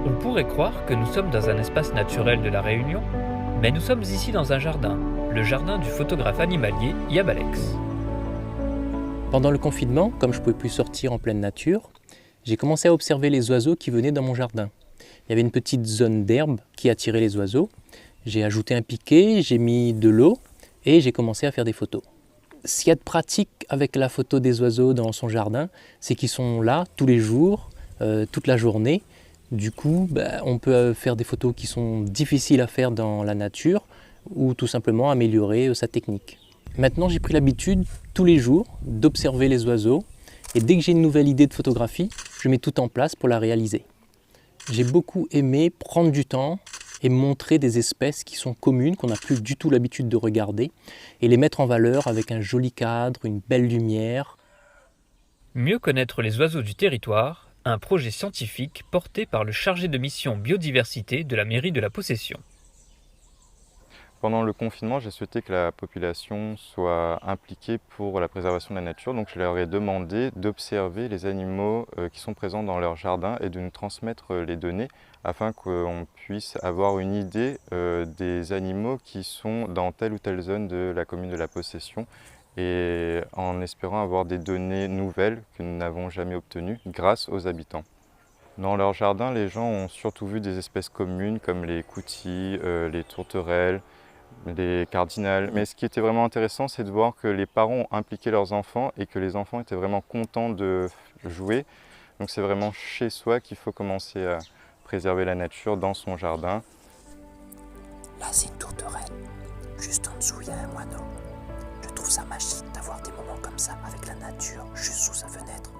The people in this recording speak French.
On pourrait croire que nous sommes dans un espace naturel de La Réunion, mais nous sommes ici dans un jardin, le jardin du photographe animalier Yabalex. Pendant le confinement, comme je ne pouvais plus sortir en pleine nature, j'ai commencé à observer les oiseaux qui venaient dans mon jardin. Il y avait une petite zone d'herbe qui attirait les oiseaux. J'ai ajouté un piquet, j'ai mis de l'eau et j'ai commencé à faire des photos. Ce qu'il y a de pratique avec la photo des oiseaux dans son jardin, c'est qu'ils sont là tous les jours, toute la journée. Du coup, on peut faire des photos qui sont difficiles à faire dans la nature ou tout simplement améliorer sa technique. Maintenant, j'ai pris l'habitude tous les jours d'observer les oiseaux et dès que j'ai une nouvelle idée de photographie, je mets tout en place pour la réaliser. J'ai beaucoup aimé prendre du temps et montrer des espèces qui sont communes, qu'on n'a plus du tout l'habitude de regarder, et les mettre en valeur avec un joli cadre, une belle lumière. Mieux connaître les oiseaux du territoire, un projet scientifique porté par le chargé de mission biodiversité de la mairie de la Possession. Pendant le confinement, j'ai souhaité que la population soit impliquée pour la préservation de la nature. Donc je leur ai demandé d'observer les animaux qui sont présents dans leur jardin et de nous transmettre les données afin qu'on puisse avoir une idée des animaux qui sont dans telle ou telle zone de la commune de la Possession et en espérant avoir des données nouvelles que nous n'avons jamais obtenues grâce aux habitants. Dans leur jardin, les gens ont surtout vu des espèces communes comme les coutis, les tourterelles, les cardinals. Mais ce qui était vraiment intéressant, c'est de voir que les parents ont impliqué leurs enfants et que les enfants étaient vraiment contents de jouer. Donc c'est vraiment chez soi qu'il faut commencer à préserver la nature dans son jardin. Là, c'est une tourterelle. Juste en dessous, il y a un moineau. Je trouve ça magique d'avoir des moments comme ça avec la nature, juste sous sa fenêtre.